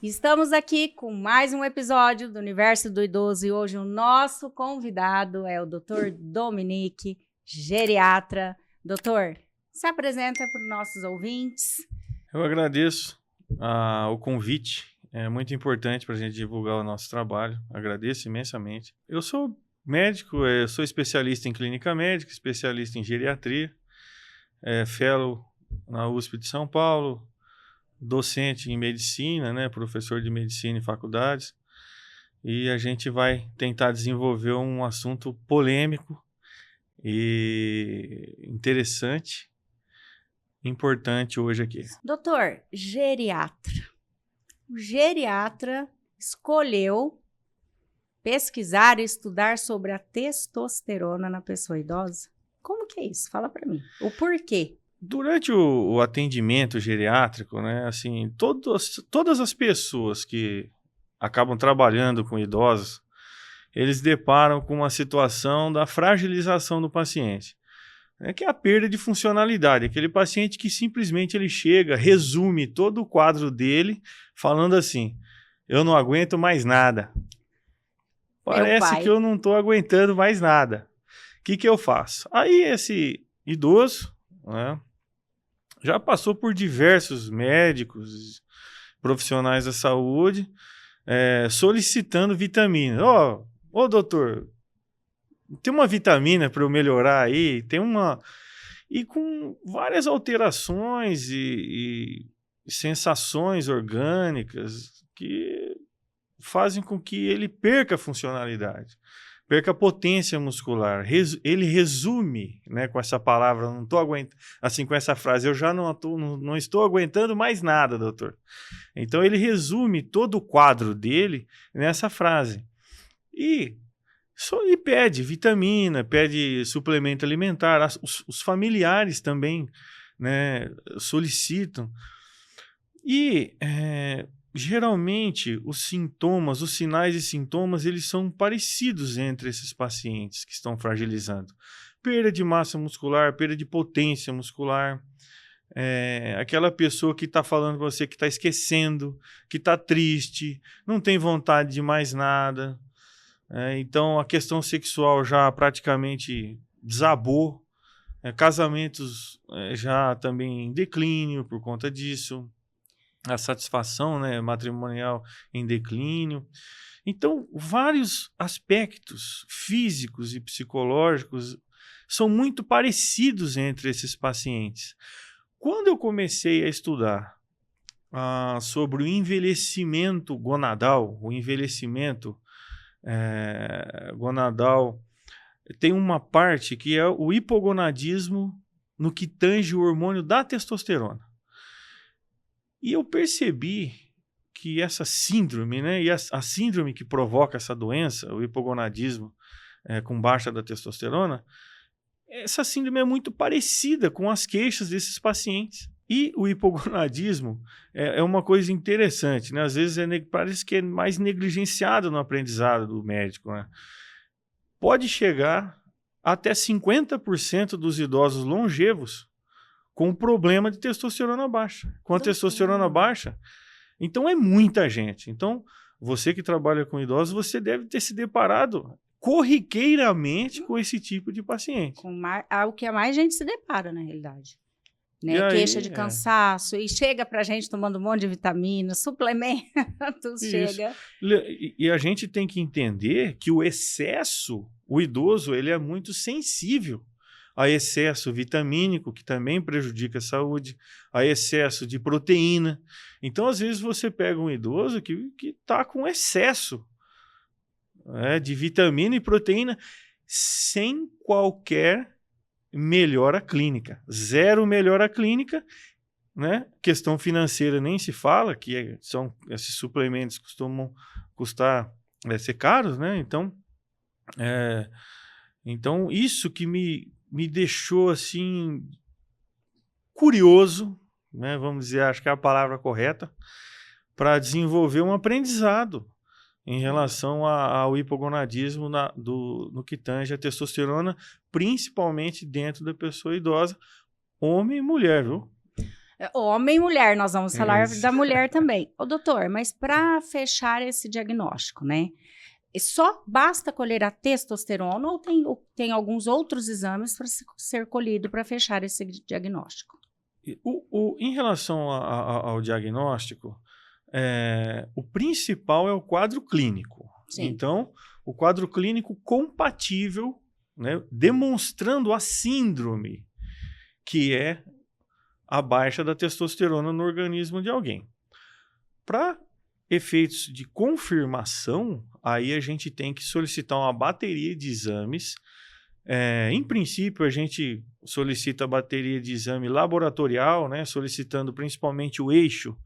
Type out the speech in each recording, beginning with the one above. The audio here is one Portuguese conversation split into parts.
Estamos aqui com mais um episódio do Universo do Idoso e hoje o nosso convidado é o Dr. Dominique, geriatra. Doutor, se apresenta para os nossos ouvintes. Eu agradeço o convite, é muito importante para a gente divulgar o nosso trabalho, agradeço imensamente. Eu sou médico, sou especialista em clínica médica, especialista em geriatria, fellow na USP de São Paulo, docente em medicina, né, professor de medicina em faculdades, e a gente vai tentar desenvolver um assunto polêmico e interessante, importante hoje aqui. Doutor, geriatra. O geriatra escolheu pesquisar e estudar sobre a testosterona na pessoa idosa. Como que é isso? Fala para mim. O porquê? Durante o atendimento geriátrico, né, assim, todas as pessoas que acabam trabalhando com idosos, eles deparam com uma situação da fragilização do paciente, né, que é a perda de funcionalidade. Aquele paciente que simplesmente ele chega, resume todo o quadro dele, falando assim, eu não aguento mais nada. Parece que eu não estou aguentando mais nada. O que eu faço? Aí esse idoso, né, já passou por diversos médicos, profissionais da saúde, solicitando vitamina. Ô doutor, tem uma vitamina para eu melhorar aí? Tem uma... E com várias alterações e sensações orgânicas que fazem com que ele perca a funcionalidade, perca a potência muscular. Ele resume, né, com essa palavra, não estou aguentando, assim, com essa frase, eu já não estou aguentando mais nada, doutor. Então ele resume todo o quadro dele nessa frase. E pede vitamina, pede suplemento alimentar, os familiares também, né, solicitam. E geralmente os sinais e sintomas, eles são parecidos entre esses pacientes que estão fragilizando. Perda de massa muscular, perda de potência muscular, aquela pessoa que está falando para você que está esquecendo, que está triste, não tem vontade de mais nada. Então a questão sexual já praticamente desabou, casamentos já também em declínio por conta disso. A satisfação, né, matrimonial em declínio. Então, vários aspectos físicos e psicológicos são muito parecidos entre esses pacientes. Quando eu comecei a estudar sobre o envelhecimento gonadal, o envelhecimento gonadal, tem uma parte que é o hipogonadismo no que tange o hormônio da testosterona. E eu percebi que essa síndrome, né, e a síndrome que provoca essa doença, o hipogonadismo com baixa da testosterona, essa síndrome é muito parecida com as queixas desses pacientes. E o hipogonadismo é uma coisa interessante, né? Às vezes parece que é mais negligenciado no aprendizado do médico, né? Pode chegar até 50% dos idosos longevos com problema de testosterona baixa. Com a testosterona baixa, então é muita gente. Então, você que trabalha com idosos, você deve ter se deparado corriqueiramente com esse tipo de paciente. O que mais gente se depara, na realidade. Né? Aí, queixa de cansaço, e chega pra gente tomando um monte de vitamina, suplementos, chega. E a gente tem que entender que o excesso, o idoso, ele é muito sensível a excesso vitamínico, que também prejudica a saúde, a excesso de proteína. Então, às vezes, você pega um idoso que está com excesso de vitamina e proteína sem qualquer melhora clínica. Zero melhora clínica, né? Questão financeira nem se fala, que esses suplementos costumam ser caros, né? Então, isso que me deixou assim curioso, né? Vamos dizer, acho que é a palavra correta, para desenvolver um aprendizado em relação ao hipogonadismo no que tange a testosterona, principalmente dentro da pessoa idosa, homem e mulher, viu? Homem e mulher, nós vamos falar Isso. da mulher também. Ô, doutor, mas para fechar esse diagnóstico, né? Só basta colher a testosterona ou tem alguns outros exames para ser colhido para fechar esse diagnóstico? Em relação ao diagnóstico, o principal é o quadro clínico. Sim. Então, o quadro clínico compatível, né, demonstrando a síndrome, que é a baixa da testosterona no organismo de alguém. Para efeitos de confirmação, aí a gente tem que solicitar uma bateria de exames. Em princípio, a gente solicita a bateria de exame laboratorial, né, solicitando principalmente o eixo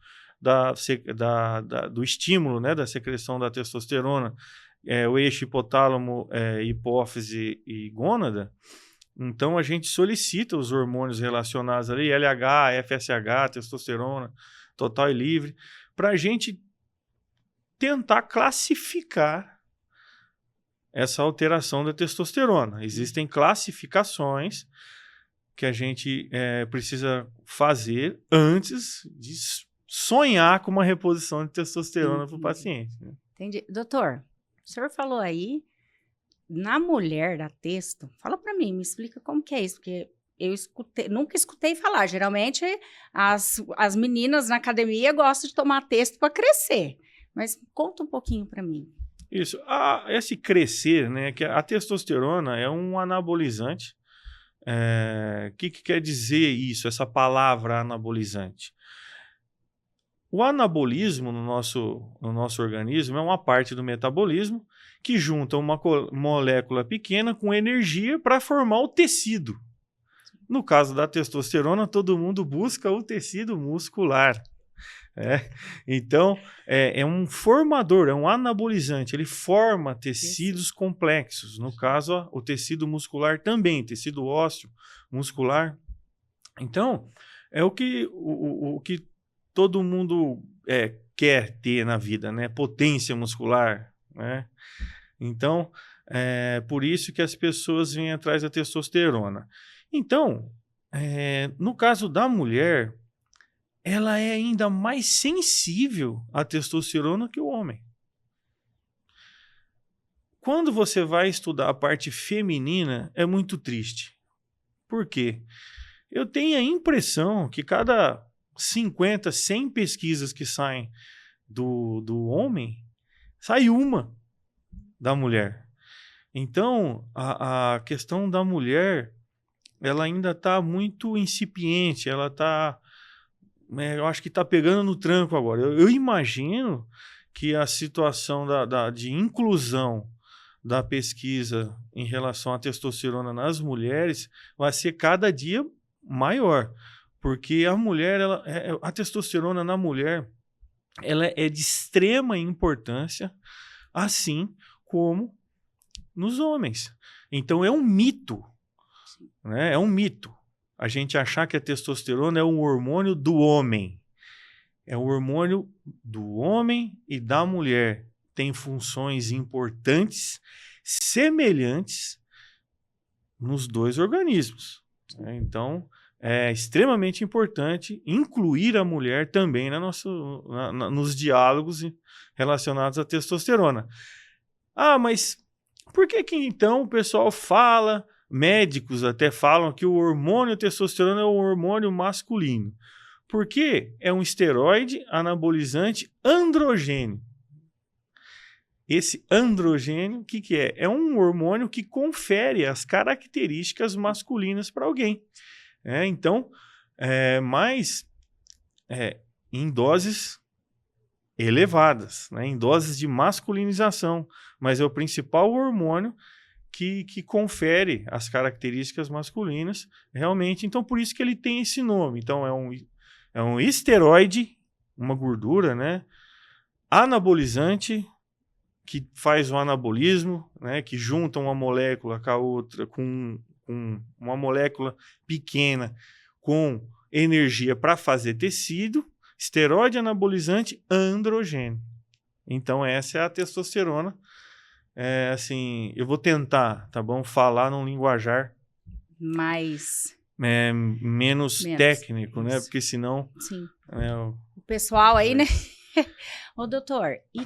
do estímulo, né, da secreção da testosterona, o eixo hipotálamo, hipófise e gônada. Então, a gente solicita os hormônios relacionados ali, LH, FSH, testosterona, total e livre, para a gente tentar classificar essa alteração da testosterona. Existem classificações que a gente precisa fazer antes de sonhar com uma reposição de testosterona para o paciente. Né? Entendi. Doutor, o senhor falou aí, na mulher da testo, fala para mim, me explica como que é isso, porque eu nunca escutei falar. Geralmente, as meninas na academia gostam de tomar testo para crescer. Mas conta um pouquinho para mim. Isso. Esse crescer, né? Que a testosterona é um anabolizante. Que quer dizer isso, essa palavra anabolizante? O anabolismo no nosso organismo é uma parte do metabolismo que junta uma molécula pequena com energia para formar o tecido. No caso da testosterona, todo mundo busca o tecido muscular. Então, é um formador, é um anabolizante, ele forma tecidos complexos. No caso, o tecido muscular também, tecido ósseo, muscular. Então, é o que todo mundo quer ter na vida, né? Potência muscular, né? Então, por isso que as pessoas vêm atrás da testosterona. Então, no caso da mulher, ela é ainda mais sensível à testosterona que o homem. Quando você vai estudar a parte feminina, é muito triste. Por quê? Eu tenho a impressão que cada 50, 100 pesquisas que saem do homem, sai uma da mulher. Então, a questão da mulher, ela ainda está muito incipiente, ela está... eu acho que está pegando no tranco agora. Eu imagino que a situação de inclusão da pesquisa em relação à testosterona nas mulheres vai ser cada dia maior. Porque a mulher, a testosterona na mulher, ela é de extrema importância, assim como nos homens. Então é um mito, né? É um mito a gente achar que a testosterona é um hormônio do homem. É um hormônio do homem e da mulher. Tem funções importantes, semelhantes nos dois organismos. Então, é extremamente importante incluir a mulher também nos diálogos relacionados à testosterona. Mas por que então o pessoal fala... Médicos até falam que o hormônio testosterona é um hormônio masculino. Porque é um esteroide anabolizante androgênio. Esse androgênio, o que é? É um hormônio que confere as características masculinas para alguém. Então, mas em doses elevadas, né? Em doses de masculinização. Mas é o principal hormônio que confere as características masculinas realmente. Então, por isso que ele tem esse nome. Então, é um esteroide, uma gordura, né? Anabolizante, que faz o anabolismo, né? Que junta uma molécula com a outra, com uma molécula pequena, com energia para fazer tecido. Esteroide anabolizante androgênio. Então, essa é a testosterona. Assim, eu vou tentar, tá bom? Falar num linguajar mais menos técnico, né? Porque senão... Sim. O pessoal aí, né? Ô, doutor, e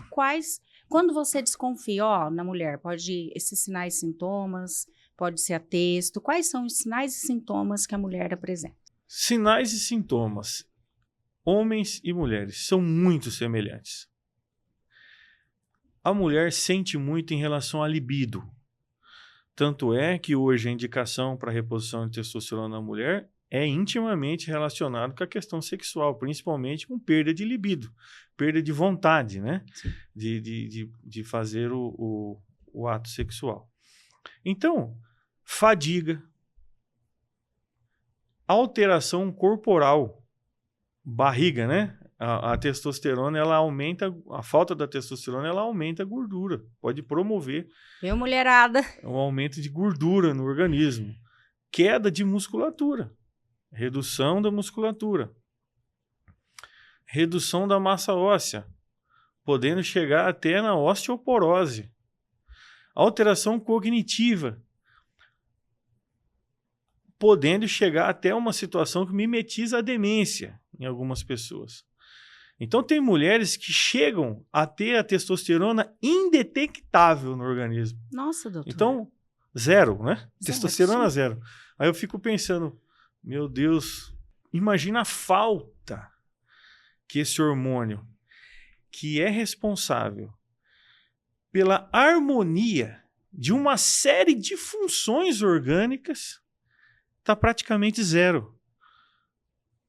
quando você desconfia, na mulher, esses sinais e sintomas, pode ser atesto, quais são os sinais e sintomas que a mulher apresenta? Sinais e sintomas. Homens e mulheres são muito semelhantes. A mulher sente muito em relação à libido. Tanto é que hoje a indicação para reposição de testosterona na mulher é intimamente relacionado com a questão sexual, principalmente com perda de libido, perda de vontade, né? De fazer o ato sexual. Então, fadiga, alteração corporal, barriga, né? A testosterona, ela aumenta, a falta da testosterona, ela aumenta a gordura, pode promover mulherada, um aumento de gordura no organismo, queda de musculatura, redução da musculatura, redução da massa óssea, podendo chegar até na osteoporose, alteração cognitiva, podendo chegar até uma situação que mimetiza a demência em algumas pessoas. Então, tem mulheres que chegam a ter a testosterona indetectável no organismo. Nossa, doutor. Então, zero, né? Testosterona zero. Aí eu fico pensando, meu Deus, imagina a falta que esse hormônio, que é responsável pela harmonia de uma série de funções orgânicas, está praticamente zero.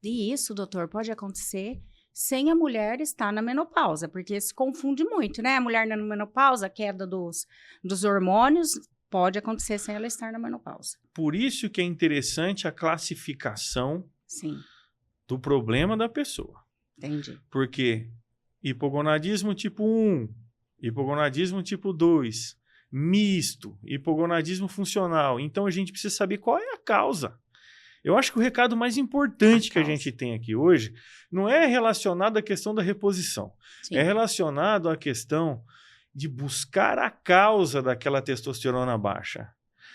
E isso, doutor, pode acontecer sem a mulher estar na menopausa, porque se confunde muito, né? A mulher na menopausa, a queda dos hormônios, pode acontecer sem ela estar na menopausa. Por isso que é interessante a classificação Sim. do problema da pessoa. Entendi. Porque hipogonadismo tipo 1, hipogonadismo tipo 2, misto, hipogonadismo funcional. Então a gente precisa saber qual é a causa. Eu acho que o recado mais importante que a gente tem aqui hoje não é relacionado à questão da reposição. Sim. É relacionado à questão de buscar a causa daquela testosterona baixa.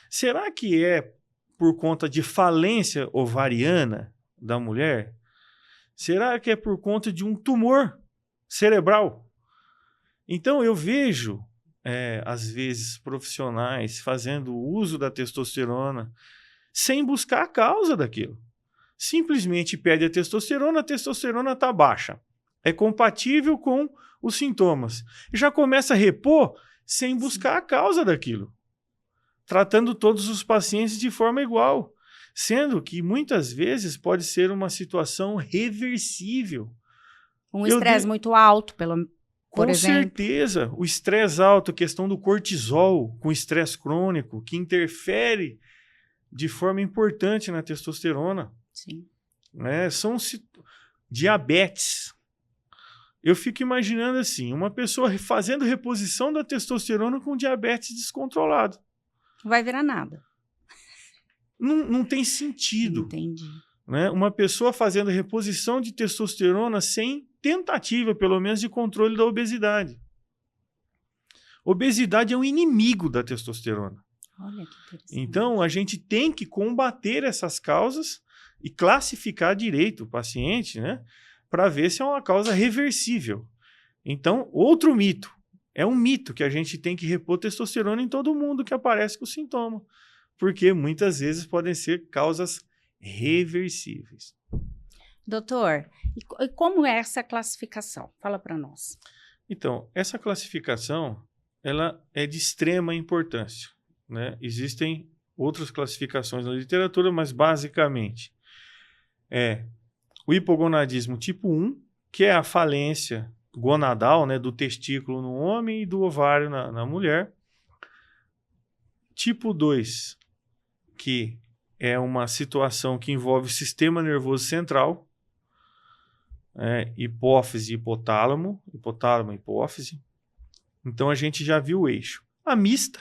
Será que é por conta de falência ovariana da mulher? Será que é por conta de um tumor cerebral? Então eu vejo, às vezes, profissionais fazendo uso da testosterona sem buscar a causa daquilo. Simplesmente pede a testosterona está baixa. É compatível com os sintomas. Já começa a repor sem buscar a causa daquilo. Tratando todos os pacientes de forma igual. Sendo que muitas vezes pode ser uma situação reversível. Um estresse muito alto, por exemplo. Com certeza. O estresse alto, a questão do cortisol com estresse crônico, que interfere de forma importante na testosterona. Sim. São diabetes. Eu fico imaginando assim, uma pessoa fazendo reposição da testosterona com diabetes descontrolado. Não vai virar nada. Não tem sentido. Entendi. Uma pessoa fazendo reposição de testosterona sem tentativa, pelo menos, de controle da obesidade. Obesidade é um inimigo da testosterona. Olha que interessante. Então, a gente tem que combater essas causas e classificar direito o paciente, para ver se é uma causa reversível. Então, outro mito. É um mito que a gente tem que repor testosterona em todo mundo que aparece com sintoma, porque muitas vezes podem ser causas reversíveis. Doutor, e como é essa classificação? Fala para nós. Então, essa classificação, ela é de extrema importância. Existem outras classificações na literatura, mas basicamente é o hipogonadismo tipo 1, que é a falência gonadal, do testículo no homem e do ovário na mulher. Tipo 2, que é uma situação que envolve o sistema nervoso central, hipófise e hipotálamo, hipófise. Então a gente já viu o eixo. A mista,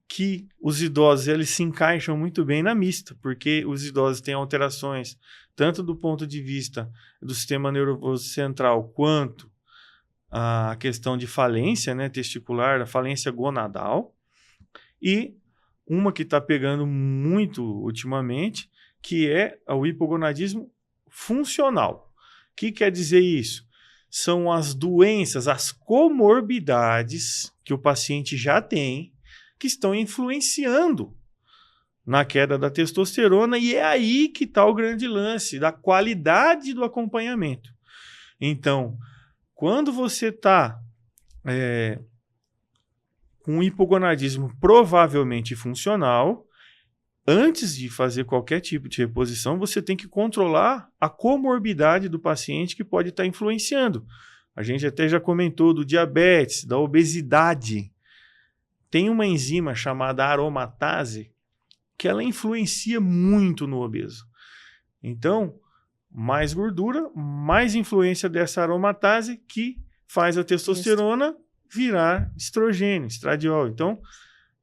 que os idosos eles se encaixam muito bem na mista, porque os idosos têm alterações tanto do ponto de vista do sistema nervoso central, quanto a questão de falência testicular, a falência gonadal. E uma que está pegando muito ultimamente, que é o hipogonadismo funcional. O que quer dizer isso? São as doenças, as comorbidades que o paciente já tem, que estão influenciando na queda da testosterona, e é aí que está o grande lance da qualidade do acompanhamento. Então, quando você está com um hipogonadismo provavelmente funcional, antes de fazer qualquer tipo de reposição, você tem que controlar a comorbidade do paciente que pode estar influenciando. A gente até já comentou do diabetes, da obesidade. Tem uma enzima chamada aromatase que ela influencia muito no obeso. Então, mais gordura, mais influência dessa aromatase que faz a testosterona virar estrogênio, estradiol. Então,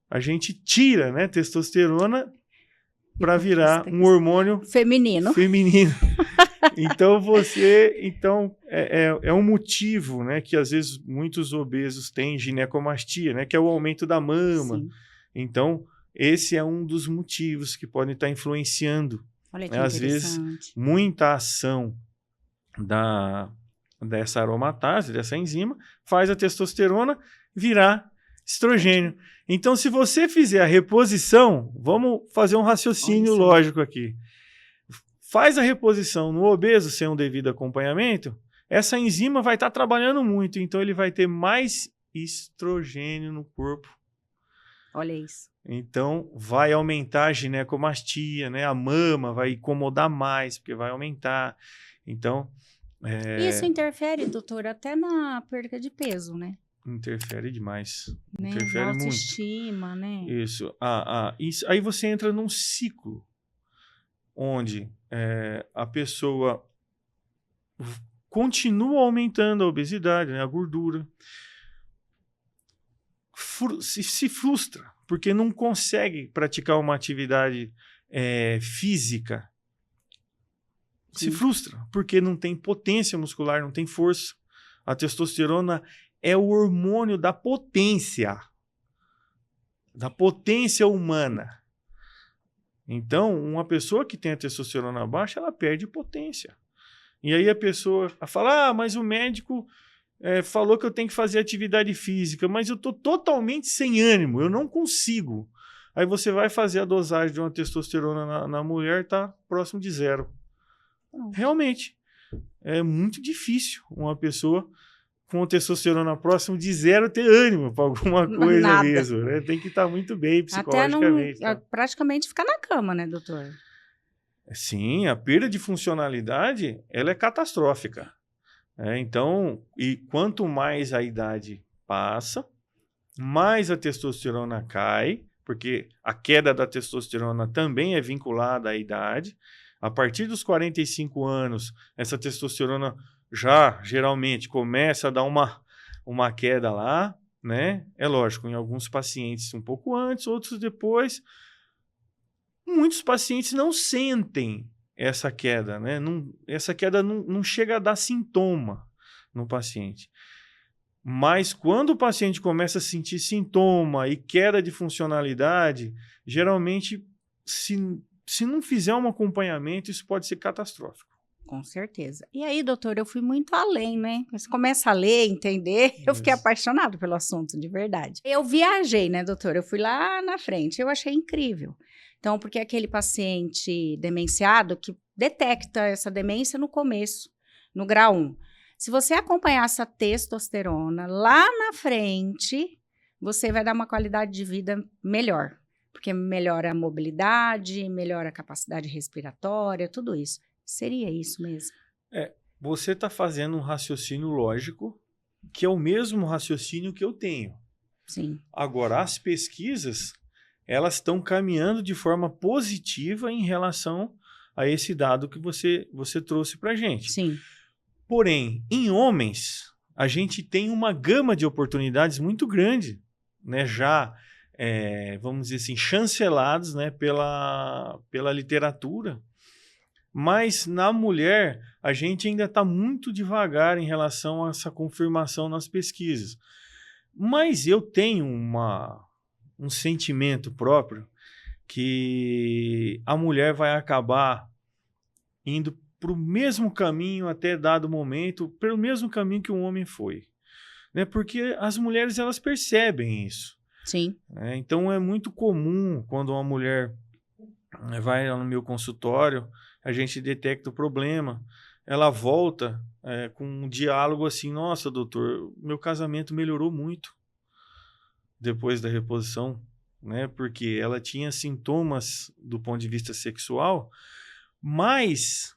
a gente tira, né, testosterona para virar um hormônio feminino. Então, é um motivo, né, que às vezes muitos obesos têm ginecomastia, né, que é o aumento da mama. Sim. Então, esse é um dos motivos que podem estar influenciando. Olha que às vezes, muita ação dessa aromatase, dessa enzima, faz a testosterona virar estrogênio. Então, se você fizer a reposição, vamos fazer um raciocínio lógico aqui. Faz a reposição no obeso sem um devido acompanhamento, essa enzima vai estar trabalhando muito, então ele vai ter mais estrogênio no corpo. Olha isso. Então, vai aumentar a ginecomastia, né? A mama vai incomodar mais, porque vai aumentar. Então... Isso interfere, doutor, até na perda de peso, né? Interfere demais. Né? Interfere muito. Autoestima, né? Isso. Isso. Aí você entra num ciclo onde a pessoa continua aumentando a obesidade, né? A gordura. Se frustra, porque não consegue praticar uma atividade física. Sim. Se frustra, porque não tem potência muscular, não tem força. A testosterona é o hormônio da potência humana. Então, uma pessoa que tem a testosterona baixa, ela perde potência. E aí a pessoa fala, mas o médico falou que eu tenho que fazer atividade física, mas eu estou totalmente sem ânimo, eu não consigo. Aí você vai fazer a dosagem de uma testosterona na mulher, tá próximo de 0. Realmente, é muito difícil uma pessoa com testosterona próximo de 0 ter ânimo para alguma coisa. Nada. Mesmo, né? Tem que estar muito bem psicologicamente. Até praticamente ficar na cama, né, doutor? Sim, a perda de funcionalidade, ela é catastrófica. Então, e quanto mais a idade passa, mais a testosterona cai, porque a queda da testosterona também é vinculada à idade. A partir dos 45 anos, essa testosterona já geralmente começa a dar uma queda lá, né? É lógico, em alguns pacientes um pouco antes, outros depois. Muitos pacientes não sentem essa queda, né? Essa queda não chega a dar sintoma no paciente. Mas quando o paciente começa a sentir sintoma e queda de funcionalidade, geralmente, se não fizer um acompanhamento, isso pode ser catastrófico. Com certeza. E aí, doutor, eu fui muito além, né? Você começa a ler, entender, eu fiquei apaixonado pelo assunto, de verdade. Eu viajei, né, doutor? Eu fui lá na frente, eu achei incrível. Então, porque aquele paciente demenciado que detecta essa demência no começo, no grau 1. Se você acompanhar essa testosterona lá na frente, você vai dar uma qualidade de vida melhor. Porque melhora a mobilidade, melhora a capacidade respiratória, tudo isso. Seria isso mesmo? Você está fazendo um raciocínio lógico, que é o mesmo raciocínio que eu tenho. Sim. Agora, as pesquisas, elas estão caminhando de forma positiva em relação a esse dado que você trouxe para a gente. Sim. Porém, em homens, a gente tem uma gama de oportunidades muito grande, né? Já, vamos dizer assim, chancelados, né? pela literatura. Mas na mulher, a gente ainda está muito devagar em relação a essa confirmação nas pesquisas. Mas eu tenho um sentimento próprio que a mulher vai acabar indo para o mesmo caminho até dado momento, pelo mesmo caminho que o homem foi. Né? Porque as mulheres, elas percebem isso. Sim. Né? Então, é muito comum quando uma mulher vai lá no meu consultório, a gente detecta o problema, ela volta com um diálogo assim, nossa, doutor, meu casamento melhorou muito depois da reposição, né? Porque ela tinha sintomas do ponto de vista sexual, mas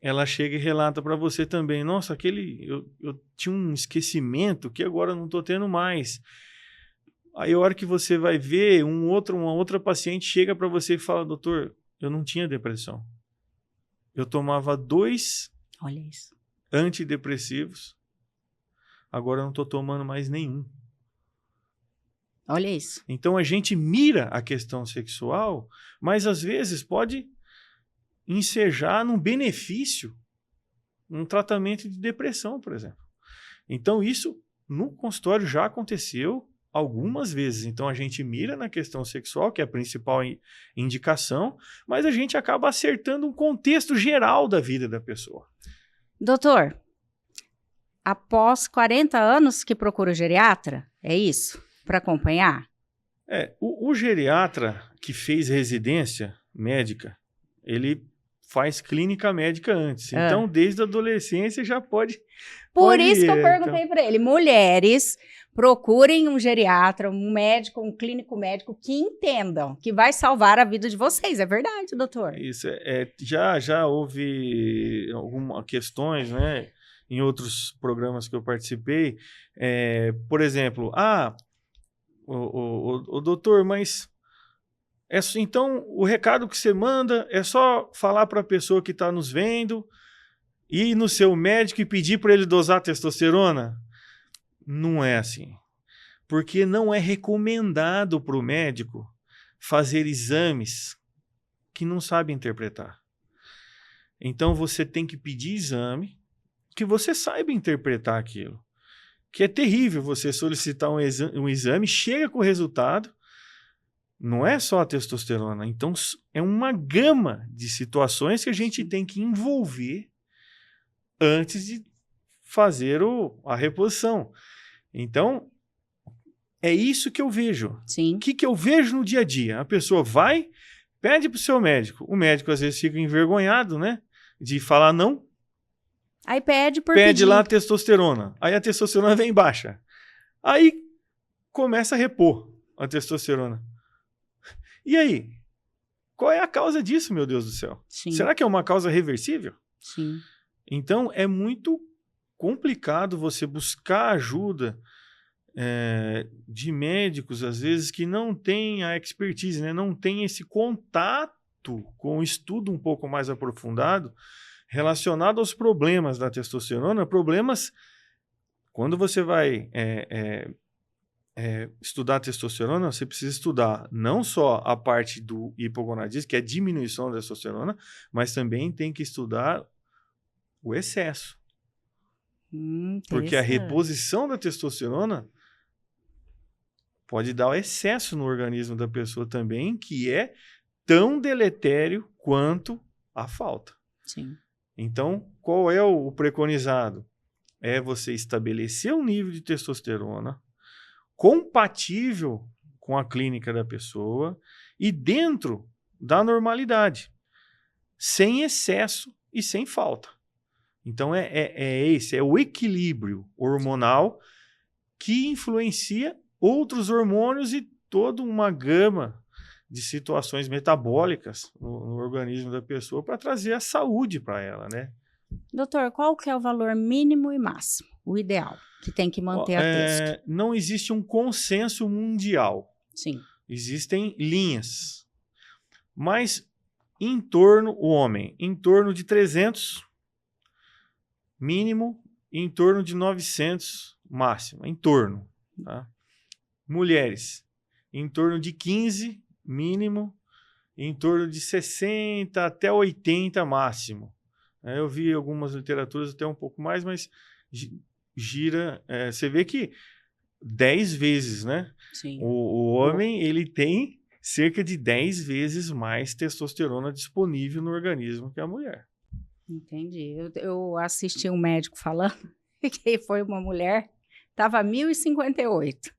ela chega e relata para você também, nossa, eu tinha um esquecimento que agora não estou tendo mais. Aí a hora que você vai ver, uma outra paciente chega para você e fala, doutor, eu não tinha depressão. Eu tomava 2 Olha isso. antidepressivos, agora eu não estou tomando mais nenhum. Olha isso. Então a gente mira a questão sexual, mas às vezes pode ensejar num benefício, um tratamento de depressão, por exemplo. Então isso no consultório já aconteceu algumas vezes. Então a gente mira na questão sexual, que é a principal indicação, mas a gente acaba acertando um contexto geral da vida da pessoa. Doutor, após 40 anos que procura o geriatra, é isso? Para acompanhar? O geriatra que fez residência médica, ele faz clínica médica antes. Então, desde a adolescência já pode... Por isso que eu perguntei para ele. Mulheres, procurem um geriatra, um médico, um clínico médico que entendam, que vai salvar a vida de vocês. É verdade, doutor? Isso. Já houve algumas questões, né, em outros programas que eu participei. Por exemplo, o doutor, mas... então, o recado que você manda é só falar para a pessoa que está nos vendo, ir no seu médico e pedir para ele dosar testosterona? Não é assim. Porque não é recomendado para o médico fazer exames que não sabe interpretar. Então, você tem que pedir exame que você saiba interpretar aquilo. Que é terrível você solicitar um exame, chega com o resultado, não é só a testosterona. Então, é uma gama de situações que a gente tem que envolver antes de fazer a reposição. Então, é isso que eu vejo. Sim. O que eu vejo no dia a dia? A pessoa vai, pede para o seu médico. O médico, às vezes, fica envergonhado, né? De falar não. Aí pede pedir. Lá a testosterona. Aí a testosterona vem baixa. Aí começa a repor a testosterona. E aí? Qual é a causa disso, meu Deus do céu? Sim. Será que é uma causa reversível? Sim. Então, é muito complicado você buscar ajuda de médicos, às vezes, que não têm a expertise, né? Não tem esse contato com o estudo um pouco mais aprofundado relacionado aos problemas da testosterona. Problemas, quando você vai estudar a testosterona, você precisa estudar não só a parte do hipogonadismo, que é a diminuição da testosterona, mas também tem que estudar o excesso. Porque a reposição da testosterona pode dar o excesso no organismo da pessoa também, que é tão deletério quanto a falta. Sim. Então, qual é o preconizado? É você estabelecer um nível de testosterona compatível com a clínica da pessoa e dentro da normalidade, sem excesso e sem falta. Então, esse é o equilíbrio hormonal que influencia outros hormônios e toda uma gama de situações metabólicas no organismo da pessoa para trazer a saúde para ela, né? Doutor, qual que é o valor mínimo e máximo, o ideal, que tem que manter a testo? Não existe um consenso mundial. Sim. Existem linhas. Mas o homem, em torno de 300 mínimo, em torno de 900 máximo, em torno. Tá? Mulheres, em torno de 15 mínimo, em torno de 60 até 80 máximo. Eu vi algumas literaturas até um pouco mais, mas gira... você vê que 10 vezes, né? Sim. O homem, ele tem cerca de 10 vezes mais testosterona disponível no organismo que a mulher. Entendi. Eu assisti um médico falando que foi uma mulher, estava 1058,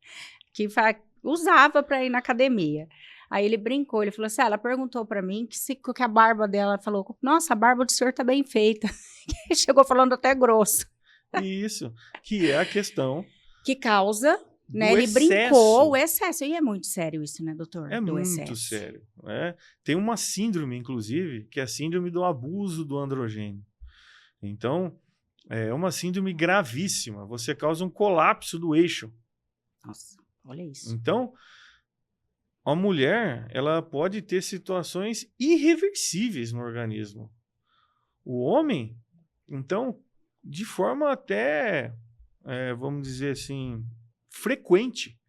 que usava para ir na academia. Aí ele brincou, ele falou assim, ela perguntou para mim que a barba dela, falou, nossa, a barba do senhor tá bem feita. Chegou falando até grosso. Isso, que é a questão que causa, né? do Ele excesso. brincou o excesso. E é muito sério isso, né, doutor? É do muito excesso. sério. Né? Tem uma síndrome, inclusive, que é a síndrome do abuso do androgênio. Então, é uma síndrome gravíssima. Você causa um colapso do eixo. Nossa, olha isso. Então, a mulher, ela pode ter situações irreversíveis no organismo. O homem, então, de forma até, vamos dizer assim, frequente,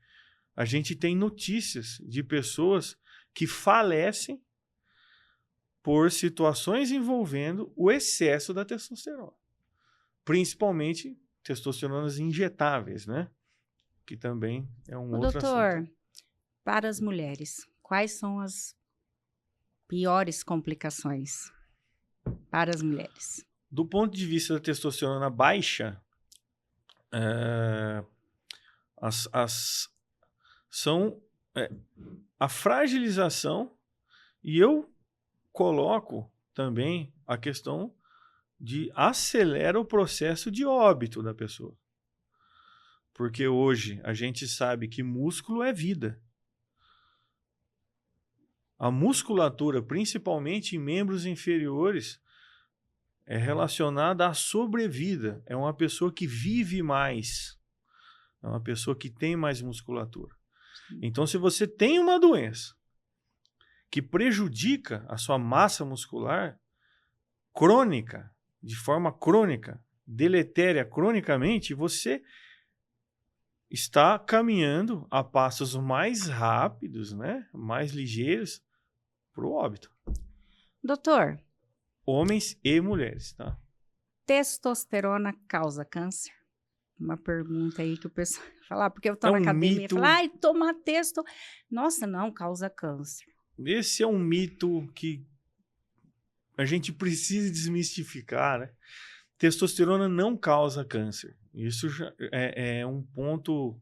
a gente tem notícias de pessoas que falecem por situações envolvendo o excesso da testosterona. Principalmente testosteronas injetáveis, né? Que também é um outro doutor, assunto. Para as mulheres, quais são as piores complicações para as mulheres? Do ponto de vista da testosterona baixa, são a fragilização, e eu coloco também a questão de acelera o processo de óbito da pessoa. Porque hoje a gente sabe que músculo é vida. A musculatura, principalmente em membros inferiores, é relacionada à sobrevida. É uma pessoa que vive mais. É uma pessoa que tem mais musculatura. Então, se você tem uma doença que prejudica a sua massa muscular crônica, de forma crônica, deletéria cronicamente, você está caminhando a passos mais rápidos, né? Mais ligeiros, para o óbito. Doutor. Homens e mulheres, tá? Testosterona causa câncer? Uma pergunta aí que o pessoal fala, porque eu tô na academia e falo, ai, tomar testo. Nossa, não, causa câncer. Esse é um mito que a gente precisa desmistificar, né? Testosterona não causa câncer. Isso já é um ponto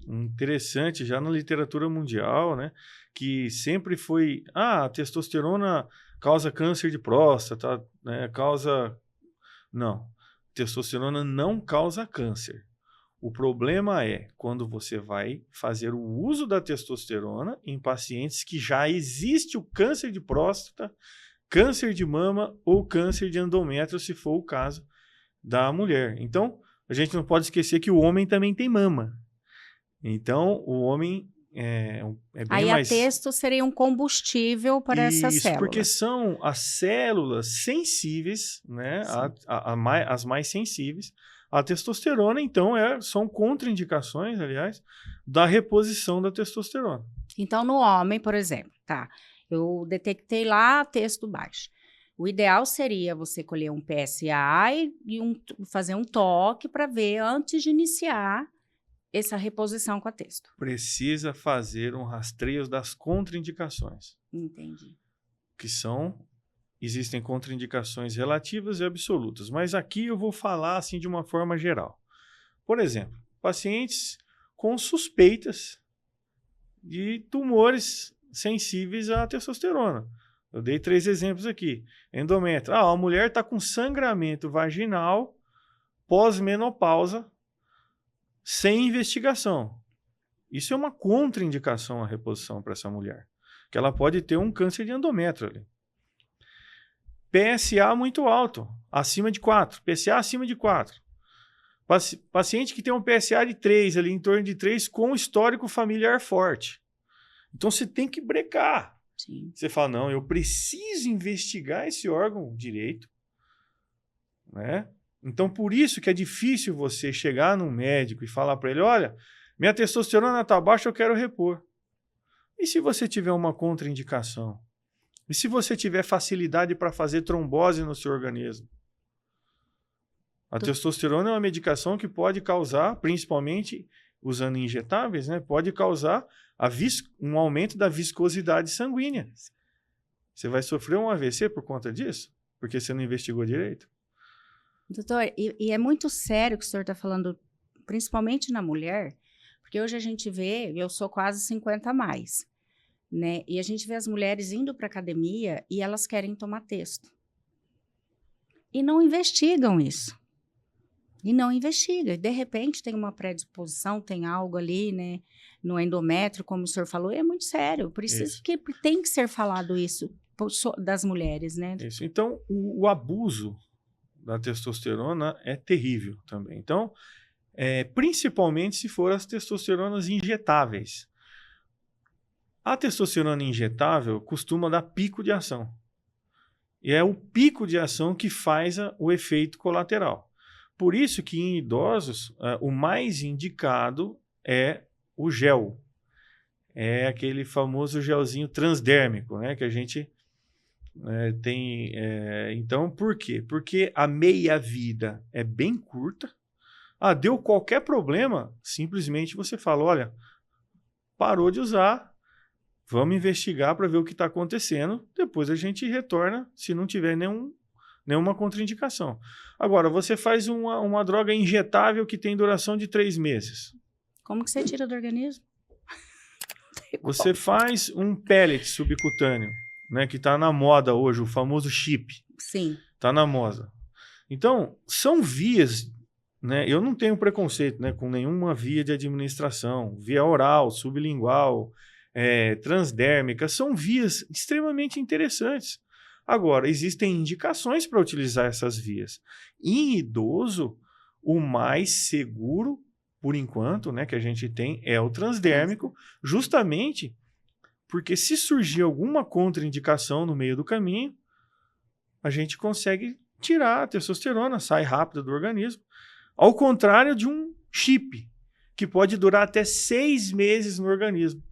interessante já na literatura mundial, né? Que sempre foi, a testosterona causa câncer de próstata, né? Não, testosterona não causa câncer. O problema é quando você vai fazer o uso da testosterona em pacientes que já existe o câncer de próstata, câncer de mama ou câncer de endométrio, se for o caso da mulher. Então, a gente não pode esquecer que o homem também tem mama. Então, o homem é bem aí mais... Aí a testo seria um combustível para essas células. Isso, porque são as células sensíveis, né? As mais sensíveis. A testosterona, então, são contraindicações, aliás, da reposição da testosterona. Então, no homem, por exemplo, tá? Eu detectei lá testo baixo. O ideal seria você colher um PSA e fazer um toque para ver antes de iniciar essa reposição com a testo. Precisa fazer um rastreio das contraindicações. Entendi. Existem contraindicações relativas e absolutas, mas aqui eu vou falar assim de uma forma geral. Por exemplo, pacientes com suspeitas de tumores sensíveis à testosterona. Eu dei 3 exemplos aqui. Endométrio. A mulher está com sangramento vaginal pós-menopausa sem investigação. Isso é uma contraindicação à reposição para essa mulher, que ela pode ter um câncer de endométrio ali. PSA muito alto, acima de 4. PSA acima de 4. Paciente que tem um PSA de 3, ali em torno de 3, com histórico familiar forte. Então, você tem que brecar. Sim. Você fala, não, eu preciso investigar esse órgão direito. Né? Então, por isso que é difícil você chegar num médico e falar para ele, olha, minha testosterona está baixa, eu quero repor. E se você tiver uma contraindicação? E se você tiver facilidade para fazer trombose no seu organismo? A testosterona é uma medicação que pode causar, principalmente usando injetáveis, né, pode causar um aumento da viscosidade sanguínea. Você vai sofrer um AVC por conta disso? Porque você não investigou direito? Doutor, e é muito sério o que o senhor está falando, principalmente na mulher, porque hoje a gente vê, eu sou quase 50 a mais, né? E a gente vê as mulheres indo para academia e elas querem tomar testo. E não investigam isso. E não investiga. De repente tem uma predisposição, tem algo ali, né, no endométrio, como o senhor falou, e é muito sério. Precisa que tem que ser falado isso das mulheres, né? Isso. Então, o abuso da testosterona é terrível também. Então, principalmente se for as testosteronas injetáveis. A testosterona injetável costuma dar pico de ação. E é o pico de ação que faz o efeito colateral. Por isso que em idosos, o mais indicado é o gel. É aquele famoso gelzinho transdérmico, né, que a gente tem. Então, por quê? Porque a meia-vida é bem curta. Deu qualquer problema, simplesmente você fala, olha, parou de usar, vamos investigar para ver o que está acontecendo, depois a gente retorna se não tiver nenhuma contraindicação. Agora, você faz uma droga injetável que tem duração de 3 meses. Como que você tira do organismo? Você faz um pellet subcutâneo, né, que está na moda hoje, o famoso chip. Sim. Está na moda. Então, são vias, né? Eu não tenho preconceito, né, com nenhuma via de administração. Via oral, sublingual, transdérmica, são vias extremamente interessantes. Agora, existem indicações para utilizar essas vias. Em idoso, o mais seguro, por enquanto, né, que a gente tem é o transdérmico, justamente porque se surgir alguma contraindicação no meio do caminho, a gente consegue tirar a testosterona, sai rápido do organismo. Ao contrário de um chip, que pode durar até 6 meses no organismo.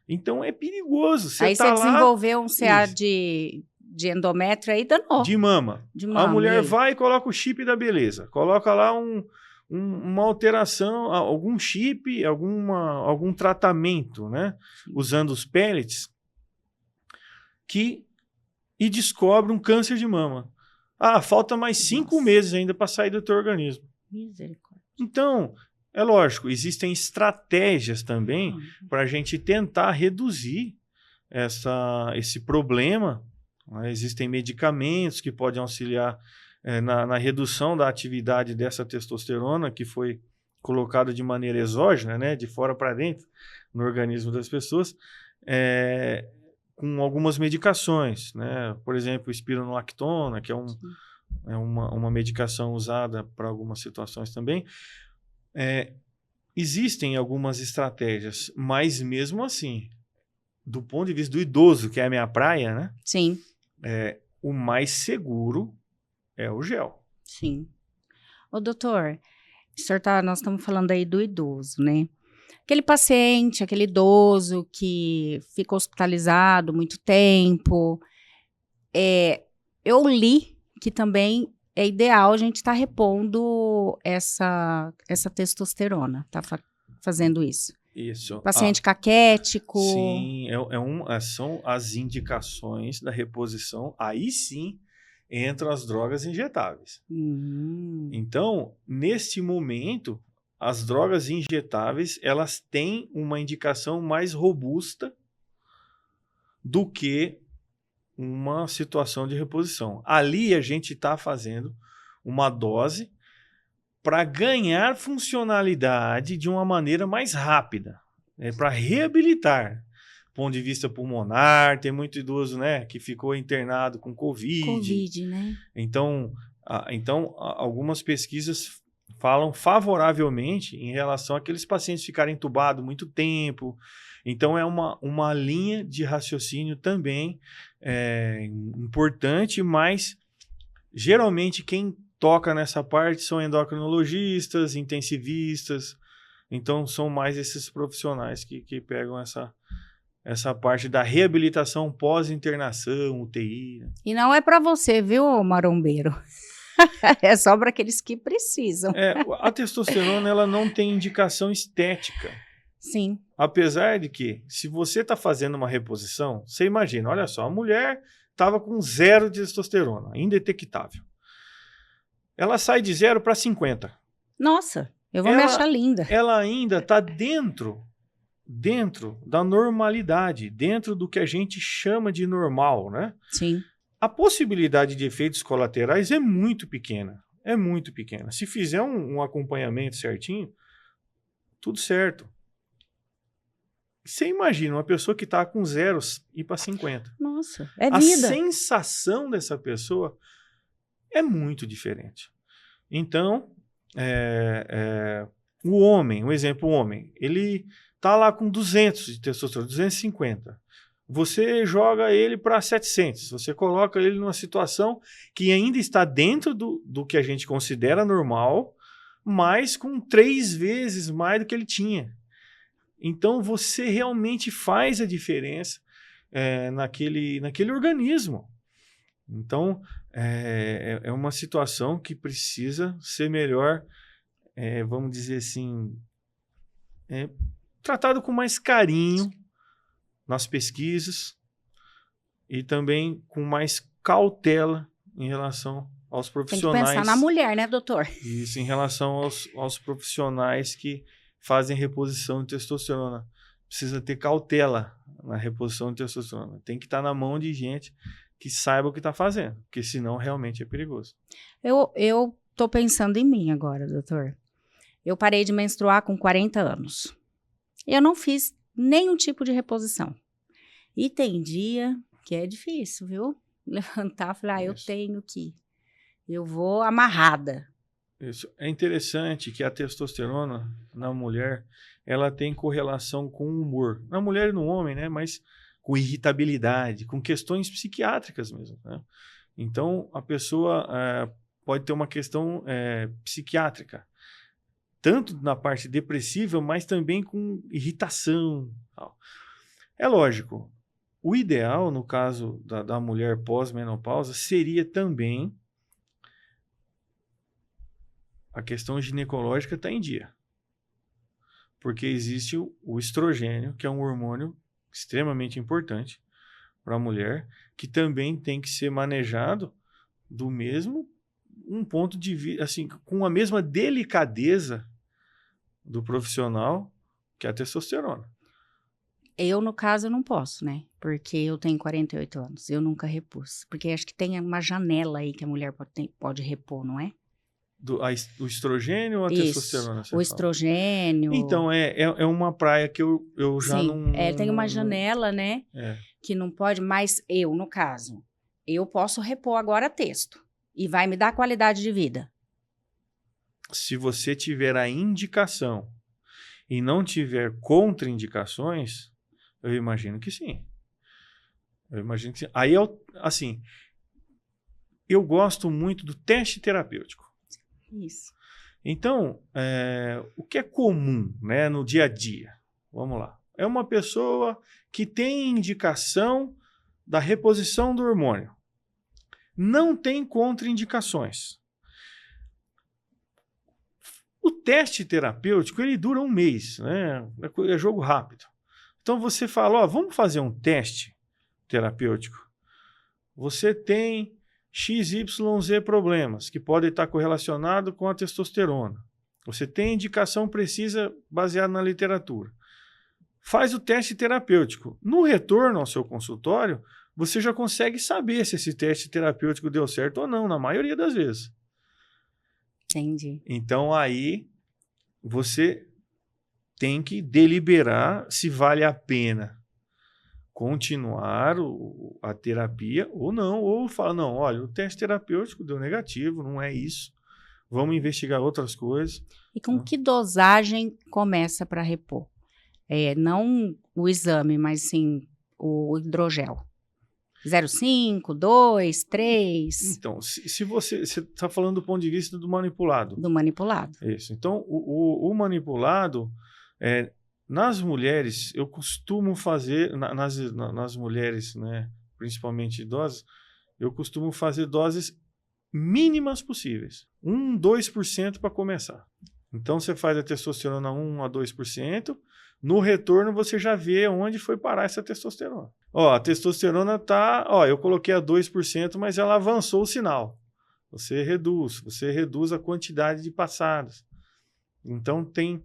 Então é perigoso. Aí você desenvolveu um CA de endométrio aí, danou. De mama. A mulher vai e coloca o chip da beleza. Coloca lá uma alteração, algum chip, algum tratamento, né? Usando os pellets, e descobre um câncer de mama. Falta mais 5 meses ainda para sair do teu organismo. Misericórdia. Então, é lógico, existem estratégias também para a gente tentar reduzir esse problema. Né? Existem medicamentos que podem auxiliar na redução da atividade dessa testosterona que foi colocada de maneira exógena, né, de fora para dentro, no organismo das pessoas, com algumas medicações, né? Por exemplo, espironolactona, que é uma medicação usada para algumas situações também. Existem algumas estratégias, mas mesmo assim, do ponto de vista do idoso, que é a minha praia, né? Sim. O mais seguro é o gel. Sim. Ô, doutor, nós estamos falando aí do idoso, né? Aquele paciente, aquele idoso que fica hospitalizado muito tempo. Eu li que também é ideal a gente estar repondo essa testosterona, tá fazendo isso. Isso. Paciente caquético. Sim, são as indicações da reposição. Aí sim entram as drogas injetáveis. Então, neste momento, as drogas injetáveis, elas têm uma indicação mais robusta do que uma situação de reposição. Ali a gente está fazendo uma dose para ganhar funcionalidade de uma maneira mais rápida, para reabilitar. Do ponto de vista pulmonar, tem muito idoso, né, que ficou internado com Covid. Né? Então, algumas pesquisas falam favoravelmente em relação àqueles pacientes ficarem entubados muito tempo. Então, é uma linha de raciocínio também importante, mas geralmente quem toca nessa parte são endocrinologistas, intensivistas. Então, são mais esses profissionais que pegam essa parte da reabilitação pós-internação, UTI. Né? E não é para você, viu, marombeiro? É só para aqueles que precisam. A testosterona ela não tem indicação estética. Sim. Apesar de que, se você está fazendo uma reposição, você imagina, olha só, a mulher estava com 0 de testosterona, indetectável. Ela sai de 0 para 50. Nossa, eu vou me achar linda. Ela ainda está dentro da normalidade, dentro do que a gente chama de normal, né? Sim. A possibilidade de efeitos colaterais é muito pequena. É muito pequena. Se fizer um acompanhamento certinho, tudo certo. Você imagina uma pessoa que está com 0 ir para 50. Nossa, é vida. A sensação dessa pessoa é muito diferente. Então, o homem, um exemplo, o homem, ele está lá com 200 de testosterona, 250. Você joga ele para 700. Você coloca ele numa situação que ainda está dentro do que a gente considera normal, mas com 3 vezes mais do que ele tinha. Então, você realmente faz a diferença naquele organismo. Então, é uma situação que precisa ser melhor, vamos dizer assim, tratado com mais carinho nas pesquisas e também com mais cautela em relação aos profissionais. Tem que pensar na mulher, né, doutor? Isso, em relação aos profissionais que fazem reposição de testosterona. Precisa ter cautela na reposição de testosterona. Tem que estar na mão de gente que saiba o que está fazendo, porque senão realmente é perigoso. Eu tô pensando em mim agora, doutor. Eu parei de menstruar com 40 anos. Eu não fiz nenhum tipo de reposição. E tem dia que é difícil, viu? Levantar e falar, eu tenho que ir. Eu vou amarrada. Isso. É interessante que a testosterona na mulher, ela tem correlação com o humor. Na mulher e no homem, né? Mas com irritabilidade, com questões psiquiátricas mesmo, né? Então, a pessoa pode ter uma questão psiquiátrica, tanto na parte depressiva, mas também com irritação. Tal. É lógico, o ideal, no caso da mulher pós-menopausa, seria também a questão ginecológica está em dia. Porque existe o estrogênio, que é um hormônio extremamente importante para a mulher, que também tem que ser manejado do mesmo um ponto de vista, assim, com a mesma delicadeza do profissional que a testosterona. Eu, no caso, não posso, né? Porque eu tenho 48 anos. Eu nunca repus. Porque acho que tem uma janela aí que a mulher pode repor, não é? O estrogênio ou a testosterona? O estrogênio. Então, é uma praia que eu já Sim, não... tem uma janela, né? Que não pode, mas eu, no caso, eu posso repor agora texto. E vai me dar qualidade de vida. Se você tiver a indicação e não tiver contraindicações, eu imagino que sim. Aí, assim, eu gosto muito do teste terapêutico. Isso. Então, o que é comum, né, no dia a dia? Vamos lá. É uma pessoa que tem indicação da reposição do hormônio. Não tem contraindicações. O teste terapêutico, ele dura 1 mês, né? É jogo rápido. Então, você fala, vamos fazer um teste terapêutico. Você tem XYZ problemas que podem estar correlacionados com a testosterona. Você tem indicação precisa baseada na literatura. Faz o teste terapêutico. No retorno ao seu consultório, você já consegue saber se esse teste terapêutico deu certo ou não, na maioria das vezes. Entendi. Então, aí, você tem que deliberar se vale a pena continuar a terapia ou não, ou fala, não, olha, o teste terapêutico deu negativo, não é isso, vamos investigar outras coisas. E com que dosagem começa para repor? Não o exame, mas sim o hidrogel. 0,5, 2, 3? Então, se você está falando do ponto de vista do manipulado. Do manipulado. Isso. Então, o manipulado, nas mulheres, eu costumo fazer, nas mulheres, né, principalmente idosas, eu costumo fazer doses mínimas possíveis. 1, 2% para começar. Então, você faz a testosterona 1 a 2%. No retorno, você já vê onde foi parar essa testosterona. Ó, a testosterona tá... Ó, eu coloquei a 2%, mas ela avançou o sinal. Você reduz a quantidade de passadas. Então, tem...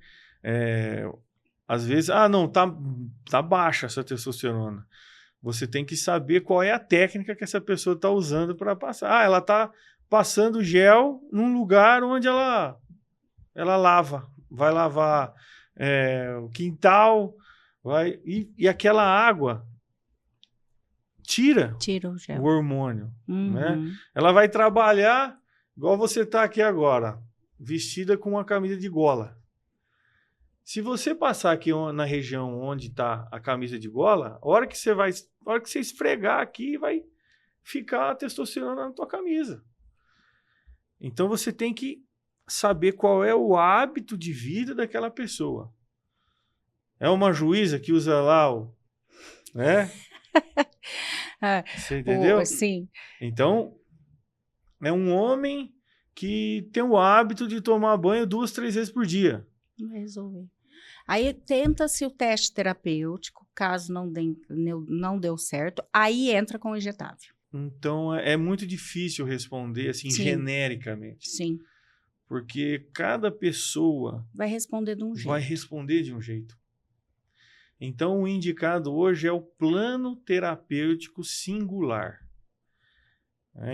às vezes, não, tá baixa essa testosterona. Você tem que saber qual é a técnica que essa pessoa está usando para passar. Ela está passando gel num lugar onde ela lava. Vai lavar o quintal, e aquela água tira o gel, o hormônio. Uhum. Né? Ela vai trabalhar igual você está aqui agora, vestida com uma camisa de gola. Se você passar aqui na região onde está a camisa de gola, a hora que você esfregar aqui, vai ficar a testosterona na tua camisa. Então você tem que saber qual é o hábito de vida daquela pessoa. É uma juíza que usa lá né? Você entendeu? Sim. Então, é um homem que tem o hábito de tomar banho 2, 3 vezes por dia. Resolver. Aí tenta-se o teste terapêutico, caso não deu certo, aí entra com o injetável. Então, é muito difícil responder assim, Sim. genericamente. Sim. Porque cada pessoa vai responder de um jeito. Então, o indicado hoje é o plano terapêutico singular.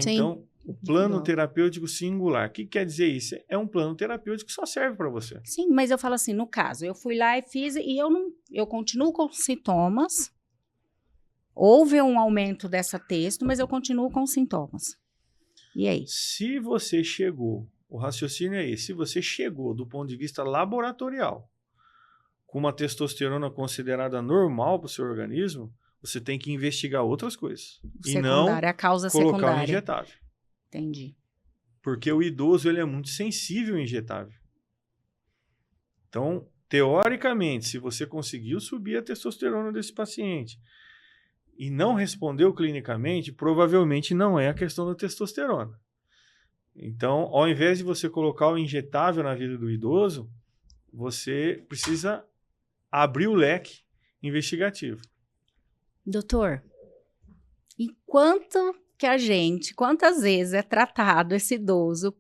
Então, o plano terapêutico singular. O que quer dizer isso? É um plano terapêutico que só serve para você. Sim, mas eu falo assim, no caso, eu fui lá e fiz, e eu continuo com sintomas. Houve um aumento dessa testo, mas eu continuo com sintomas. E aí? Se você chegou, o raciocínio é esse, se você chegou do ponto de vista laboratorial com uma testosterona considerada normal para o seu organismo, você tem que investigar outras coisas. E não a causa colocar secundária. o injetável. Entendi. Porque o idoso ele é muito sensível ao injetável. Então, teoricamente, se você conseguiu subir a testosterona desse paciente e não respondeu clinicamente, provavelmente não é a questão da testosterona. Então, ao invés de você colocar o injetável na vida do idoso, você precisa abrir o leque investigativo. Doutor, quantas vezes é tratado esse idoso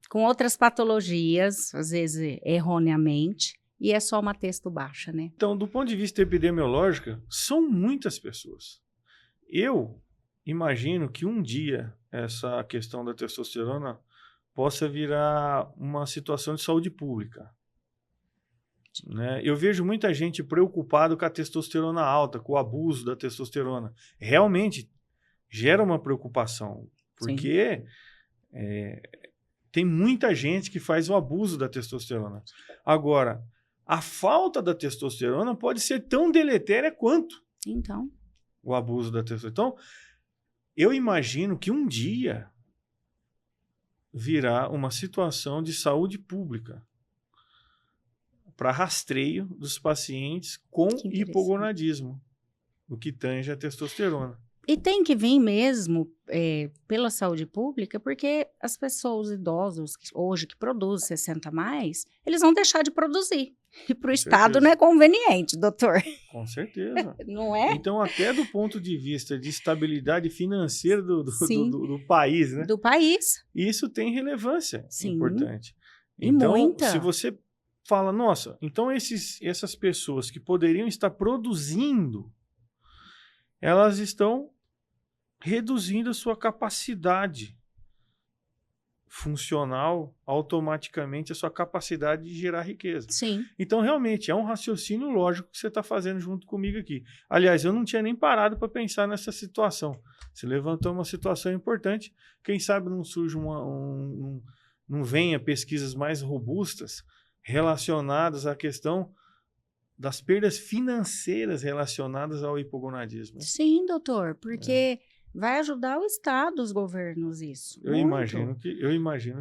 com outras patologias, às vezes erroneamente, e é só uma testo baixa, né? Então, do ponto de vista epidemiológico, são muitas pessoas. Eu imagino que um dia essa questão da testosterona possa virar uma situação de saúde pública. Né? Eu vejo muita gente preocupada com a testosterona alta, com o abuso da testosterona. Realmente gera uma preocupação, porque tem muita gente que faz o abuso da testosterona. Agora, a falta da testosterona pode ser tão deletéria quanto o abuso da testosterona. Então, eu imagino que um dia virá uma situação de saúde pública para rastreio dos pacientes com hipogonadismo, o que tange a testosterona. E tem que vir mesmo pela saúde pública, porque as pessoas idosas hoje que produzem 60 a mais, eles vão deixar de produzir. E para o Estado não é conveniente, doutor. Com certeza. Não é? Então, até do ponto de vista de estabilidade financeira do país, né? Do país. Isso tem relevância importante. E então, muita. Se você fala, nossa, então essas pessoas que poderiam estar produzindo, elas estão reduzindo a sua capacidade funcional, automaticamente a sua capacidade de gerar riqueza. Sim. Então, realmente, é um raciocínio lógico que você está fazendo junto comigo aqui. Aliás, eu não tinha nem parado para pensar nessa situação. Você levantou uma situação importante. Quem sabe não surge não venha pesquisas mais robustas relacionadas à questão das perdas financeiras relacionadas ao hipogonadismo. Sim, doutor, porque vai ajudar o Estado, os governos, isso. Eu imagino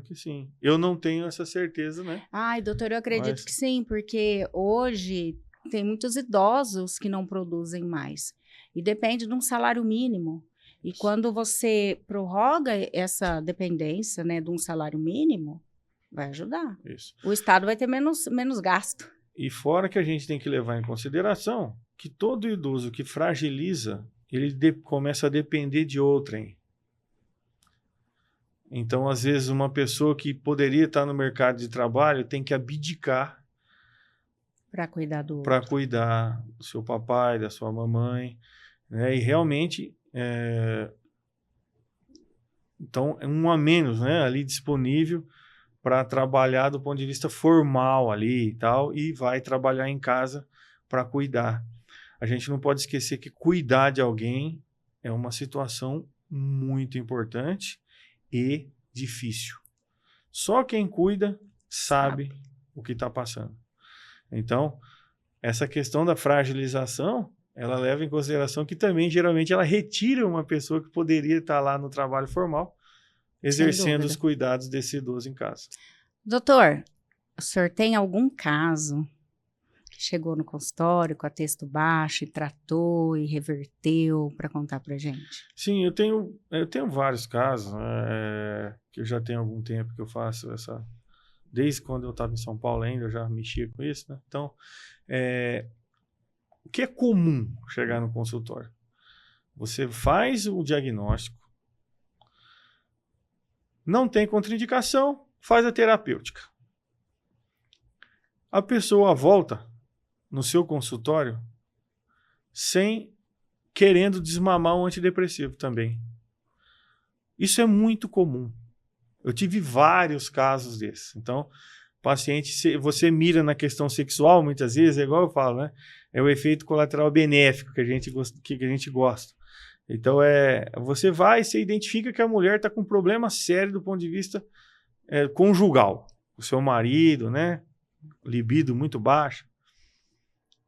que sim. Eu não tenho essa certeza, né? Ai, doutor, eu acredito que sim, porque hoje tem muitos idosos que não produzem mais. E depende de um salário mínimo. E quando você prorroga essa dependência, né, de um salário mínimo, vai ajudar. Isso. O Estado vai ter menos gasto. E fora que a gente tem que levar em consideração que todo idoso que fragiliza, ele começa a depender de outrem. Então, às vezes, uma pessoa que poderia estar no mercado de trabalho tem que abdicar Para cuidar do outro. para cuidar do seu papai, da sua mamãe, né? E realmente, então, é um a menos, né, ali disponível para trabalhar do ponto de vista formal ali e tal, e vai trabalhar em casa para cuidar. A gente não pode esquecer que cuidar de alguém é uma situação muito importante e difícil. Só quem cuida sabe o que está passando. Então, essa questão da fragilização, ela leva em consideração que também, geralmente, ela retira uma pessoa que poderia estar lá no trabalho formal, exercendo os cuidados desse idoso em casa. Doutor, o senhor tem algum caso que chegou no consultório com a texto baixo e tratou e reverteu para contar para gente? Sim, eu tenho vários casos, que eu já tenho algum tempo que eu faço essa... Desde quando eu estava em São Paulo ainda, eu já mexia com isso, né? Então, o que é comum chegar no consultório? Você faz o diagnóstico, não tem contraindicação, faz a terapêutica. A pessoa volta no seu consultório querendo desmamar um antidepressivo também. Isso é muito comum. Eu tive vários casos desses. Então, paciente, você mira na questão sexual, muitas vezes, é igual eu falo, né? É o efeito colateral benéfico que a gente gosta. Então, você identifica que a mulher está com um problema sério do ponto de vista conjugal. O seu marido, né? Libido muito baixa.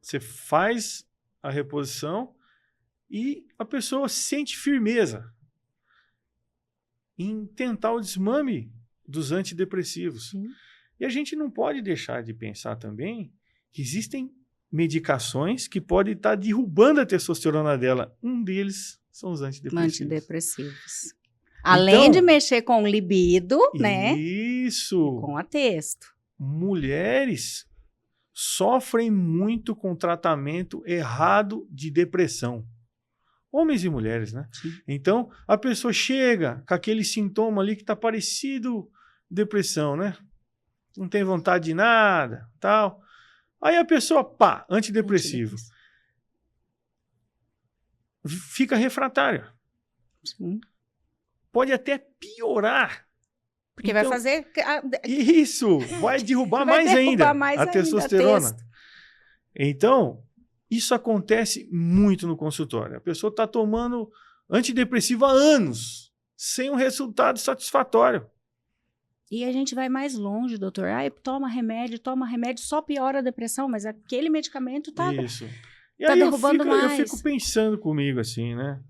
Você faz a reposição e a pessoa sente firmeza em tentar o desmame dos antidepressivos. Sim. E a gente não pode deixar de pensar também que existem medicações que podem estar derrubando a testosterona dela. Um deles são os antidepressivos. Além de mexer com o libido, né? Isso. Com a testo. Mulheres sofrem muito com tratamento errado de depressão. Homens e mulheres, né? Sim. Então, a pessoa chega com aquele sintoma ali que está parecido depressão, né? Não tem vontade de nada, tal. Aí a pessoa, antidepressivo. Fica refratária. Sim. Pode até piorar. Porque então, vai fazer... Isso, vai derrubar mais ainda a testosterona. Então... Isso acontece muito no consultório. A pessoa está tomando antidepressivo há anos, sem um resultado satisfatório. E a gente vai mais longe, doutor. toma remédio, só piora a depressão, mas aquele medicamento está derrubando mais. Eu fico pensando comigo assim, né?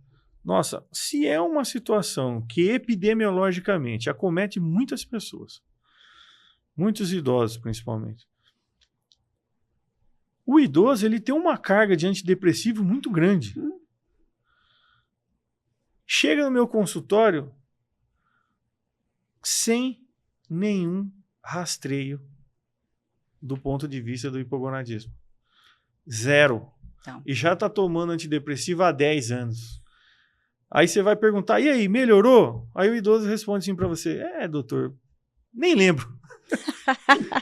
Nossa, se é uma situação que epidemiologicamente acomete muitas pessoas, muitos idosos principalmente, o idoso, ele tem uma carga de antidepressivo muito grande. Chega no meu consultório sem nenhum rastreio do ponto de vista do hipogonadismo. Zero. Então. E já está tomando antidepressivo há 10 anos. Aí você vai perguntar, e aí, melhorou? Aí o idoso responde assim para você, doutor, nem lembro.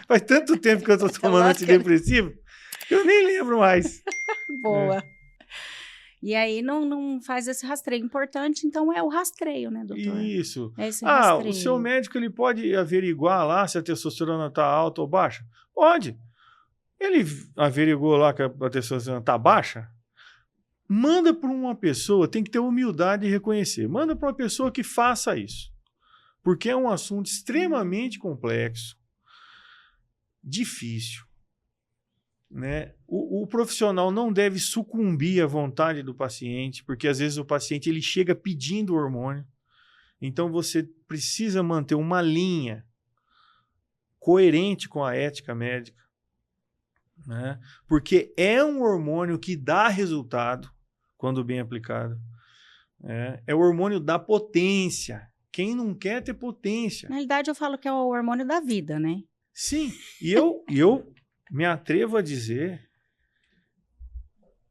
Faz tanto tempo que eu estou tomando antidepressivo. Eu nem lembro mais. Boa. E aí não faz esse rastreio importante, então é o rastreio, né, doutor? Isso. É esse rastreio. O seu médico ele pode averiguar lá se a testosterona está alta ou baixa? Pode. Ele averiguou lá que a testosterona está baixa? Manda para uma pessoa, tem que ter humildade de reconhecer. Manda para uma pessoa que faça isso. Porque é um assunto extremamente complexo, difícil. Né? O profissional não deve sucumbir à vontade do paciente, porque às vezes o paciente ele chega pedindo hormônio. Então você precisa manter uma linha coerente com a ética médica, né? Porque é um hormônio que dá resultado quando bem aplicado. É o hormônio da potência. Quem não quer ter potência? Na realidade, eu falo que é o hormônio da vida, né? Sim, e eu me atrevo a dizer,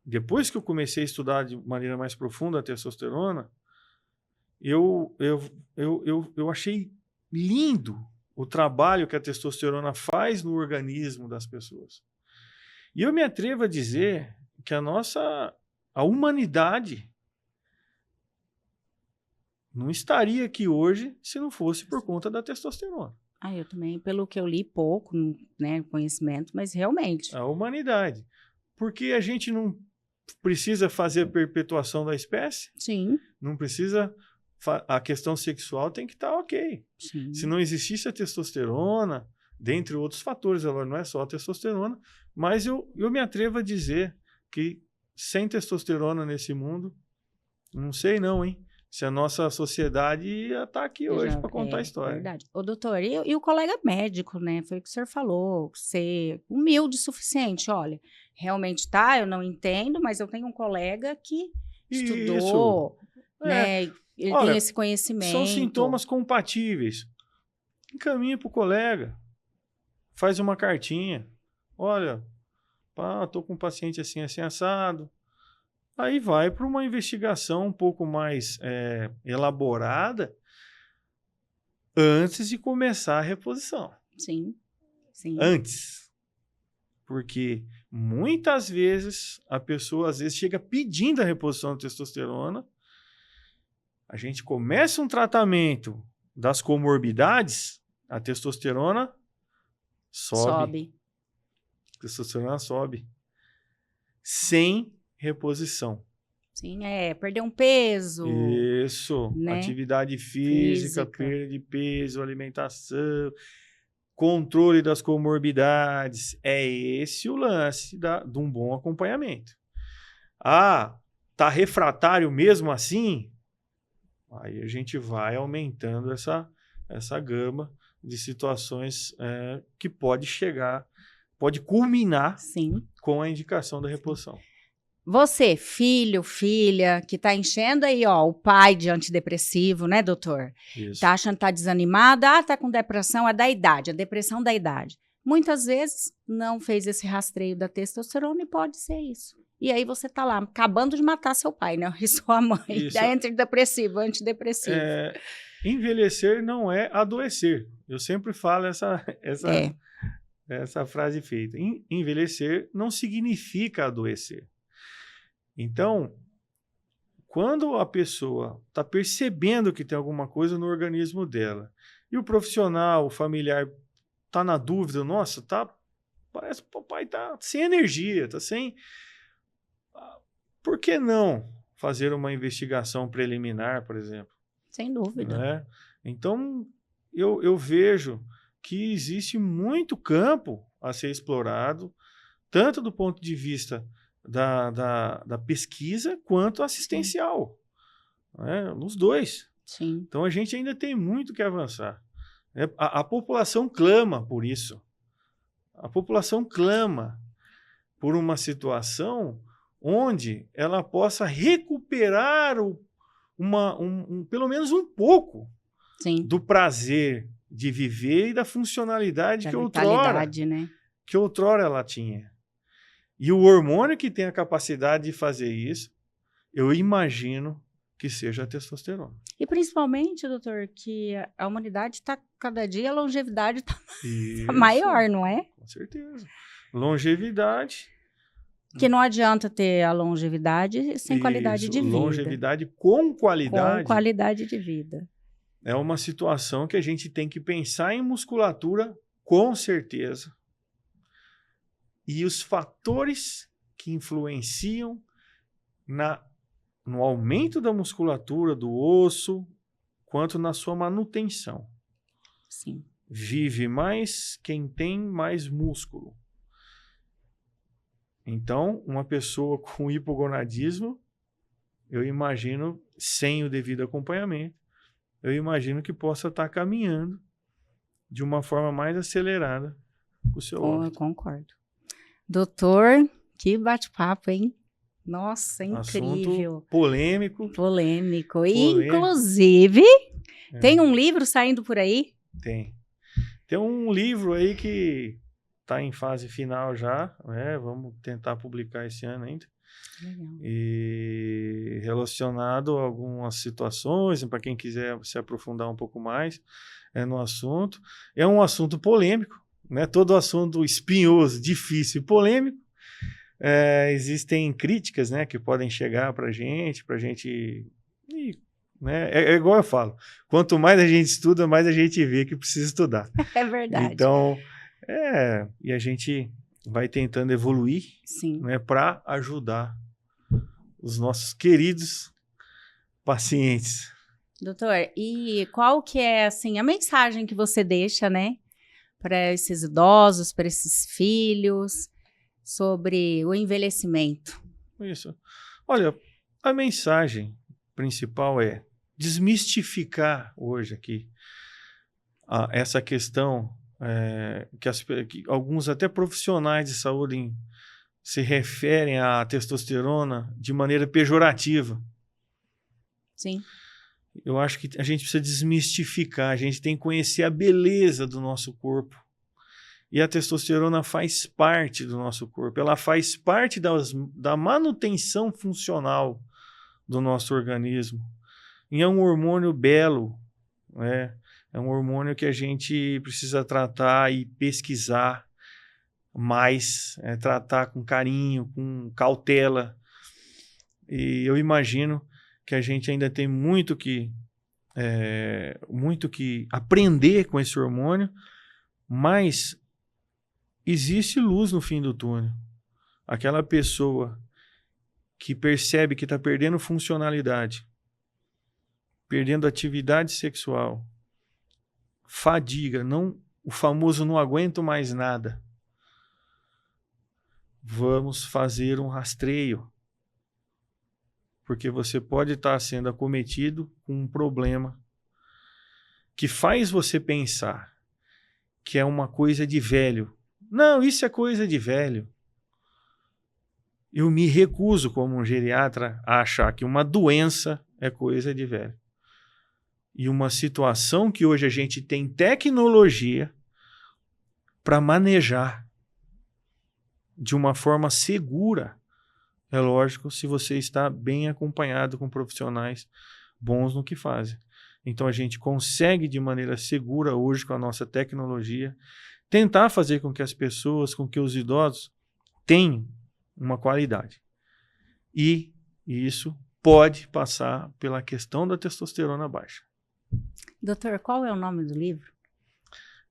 depois que eu comecei a estudar de maneira mais profunda a testosterona, eu achei lindo o trabalho que a testosterona faz no organismo das pessoas. E eu me atrevo a dizer que a humanidade não estaria aqui hoje se não fosse por conta da testosterona. Eu também, pelo que eu li pouco, né, conhecimento, mas realmente. A humanidade. Porque a gente não precisa fazer a perpetuação da espécie. Sim. Não precisa... A questão sexual tem que estar ok. Sim. Se não existisse a testosterona, dentre outros fatores, ela não é só a testosterona, mas eu me atrevo a dizer que sem testosterona nesse mundo, não sei não, hein? Se a nossa sociedade ia estar aqui hoje para contar a história. Verdade. Ô, doutor, e o colega médico, né? Foi o que o senhor falou, ser humilde o suficiente. Olha, realmente eu não entendo, mas eu tenho um colega que estudou, né? Ele tem esse conhecimento. São sintomas compatíveis. Encaminha para o colega. Faz uma cartinha. Olha, estou com um paciente assim assado. Aí vai para uma investigação um pouco mais elaborada antes de começar a reposição. Sim, sim. Antes. Porque muitas vezes a pessoa às vezes chega pedindo a reposição de testosterona. A gente começa um tratamento das comorbidades, a testosterona sobe. A testosterona sobe. Sem reposição. Sim, perder um peso. Isso. Né? Atividade física, perda de peso, alimentação, controle das comorbidades. É esse o lance de um bom acompanhamento. Tá refratário mesmo assim? Aí a gente vai aumentando essa gama de situações que pode culminar com a indicação da reposição. Você, filho, filha, que tá enchendo aí, o pai de antidepressivo, né, doutor? Isso. Tá achando que tá desanimado, tá com depressão, é da idade, a depressão da idade. Muitas vezes não fez esse rastreio da testosterona e pode ser isso. E aí você tá lá, acabando de matar seu pai, né? E sua mãe. Isso. Da antidepressivo. Envelhecer não é adoecer. Eu sempre falo essa frase feita. Envelhecer não significa adoecer. Então, quando a pessoa está percebendo que tem alguma coisa no organismo dela, e o profissional, o familiar, está na dúvida, nossa, parece que o papai está sem energia, está sem... Por que não fazer uma investigação preliminar, por exemplo? Sem dúvida. Né? Então, eu vejo que existe muito campo a ser explorado, tanto do ponto de vista da pesquisa quanto assistencial. Né? Nos dois. Sim. Então, a gente ainda tem muito que avançar. A população clama por isso. A população clama por uma situação onde ela possa recuperar pelo menos um pouco do prazer de viver e da funcionalidade que outrora ela tinha. E o hormônio que tem a capacidade de fazer isso, eu imagino que seja a testosterona. E principalmente, doutor, que a humanidade está, cada dia a longevidade está maior, não é? Com certeza. Longevidade... Que não adianta ter a longevidade sem qualidade de vida. Longevidade com qualidade. Com qualidade de vida. É uma situação que a gente tem que pensar em musculatura, com certeza. E os fatores que influenciam no aumento da musculatura, do osso, quanto na sua manutenção. Sim. Vive mais quem tem mais músculo. Então, uma pessoa com hipogonadismo, eu imagino, sem o devido acompanhamento, eu imagino que possa estar caminhando de uma forma mais acelerada para o seu óbito. Eu concordo. Doutor, que bate-papo, hein? Nossa, Assunto incrível. polêmico. Polêmico. Inclusive, tem um livro saindo por aí? Tem. Tem um livro aí que está em fase final já, né? Vamos tentar publicar esse ano ainda. Legal. E relacionado a algumas situações, para quem quiser se aprofundar um pouco mais no assunto. É um assunto polêmico, né? Todo assunto espinhoso, difícil e polêmico. Existem críticas, né, que podem chegar para a gente, né? É igual eu falo, quanto mais a gente estuda, mais a gente vê que precisa estudar. É verdade. Então, e a gente vai tentando evoluir, né, para ajudar os nossos queridos pacientes. Doutor, e qual que é, assim, a mensagem que você deixa, né, para esses idosos, para esses filhos, sobre o envelhecimento? Isso. Olha, a mensagem principal é desmistificar hoje aqui essa questão que alguns até profissionais de saúde se referem à testosterona de maneira pejorativa. Sim. Eu acho que a gente precisa desmistificar, a gente tem que conhecer a beleza do nosso corpo. E a testosterona faz parte do nosso corpo, ela faz parte da manutenção funcional do nosso organismo. E é um hormônio belo, né? É um hormônio que a gente precisa tratar e pesquisar mais, tratar com carinho, com cautela. E eu imagino que a gente ainda tem muito que aprender com esse hormônio, mas existe luz no fim do túnel. Aquela pessoa que percebe que está perdendo funcionalidade, perdendo atividade sexual, fadiga, o famoso não aguento mais nada. Vamos fazer um rastreio, porque você pode estar sendo acometido com um problema que faz você pensar que é uma coisa de velho. Não, isso é coisa de velho. Eu me recuso, como um geriatra, a achar que uma doença é coisa de velho. E uma situação que hoje a gente tem tecnologia para manejar de uma forma segura. É lógico, se você está bem acompanhado com profissionais bons no que fazem. Então a gente consegue de maneira segura hoje com a nossa tecnologia tentar fazer com que as pessoas, com que os idosos tenham uma qualidade. E isso pode passar pela questão da testosterona baixa. Doutor, qual é o nome do livro?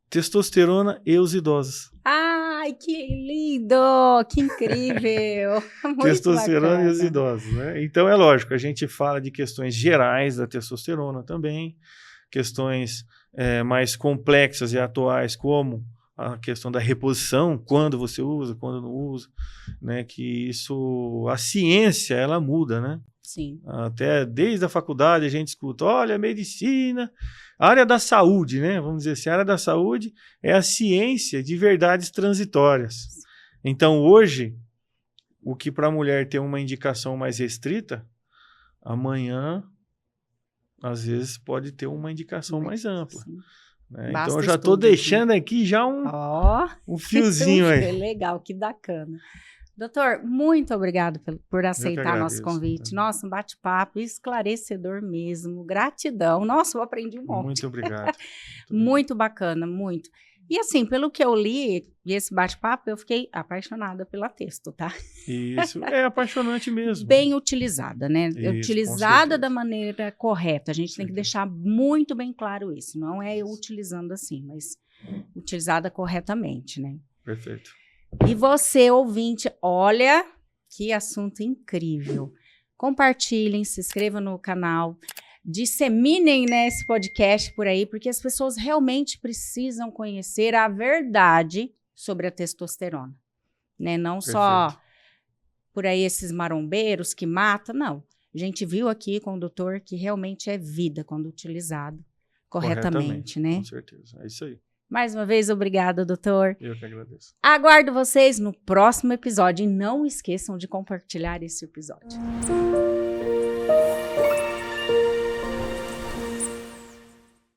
Testosterona e os idosos. Ai, que lindo! Que incrível! Muito testosterona bacana. E os idosos, né? Então é lógico, a gente fala de questões gerais da testosterona também, questões mais complexas e atuais, como a questão da reposição, quando você usa, quando não usa, né? Que isso, a ciência, ela muda, né? Sim. Até desde a faculdade a gente escuta, olha, a medicina, a área da saúde, né? Vamos dizer assim, a área da saúde é a ciência de verdades transitórias. Então, hoje, o que para a mulher tem uma indicação mais restrita, amanhã, às vezes, pode ter uma indicação mais ampla. Né? Então, eu já estou deixando aqui já um fiozinho aí. Legal, que bacana. Doutor, muito obrigado por aceitar nosso convite. Nossa, um bate-papo esclarecedor mesmo. Gratidão. Nossa, eu aprendi um monte. Muito obrigado. Muito bacana, muito. E assim, pelo que eu li, e esse bate-papo, eu fiquei apaixonada pela texto, tá? Isso, é apaixonante mesmo. Bem utilizada, né? Isso, utilizada da maneira correta. A gente tem que deixar muito bem claro isso. Não é utilizando assim, mas utilizada corretamente, né? Perfeito. E você, ouvinte, olha que assunto incrível. Compartilhem, se inscrevam no canal, disseminem, né, esse podcast por aí, porque as pessoas realmente precisam conhecer a verdade sobre a testosterona, né? Não só por aí esses marombeiros que matam, não. A gente viu aqui com o doutor que realmente é vida quando utilizado corretamente, né? Com certeza, é isso aí. Mais uma vez, obrigada, doutor. Eu que agradeço. Aguardo vocês no próximo episódio e não esqueçam de compartilhar esse episódio.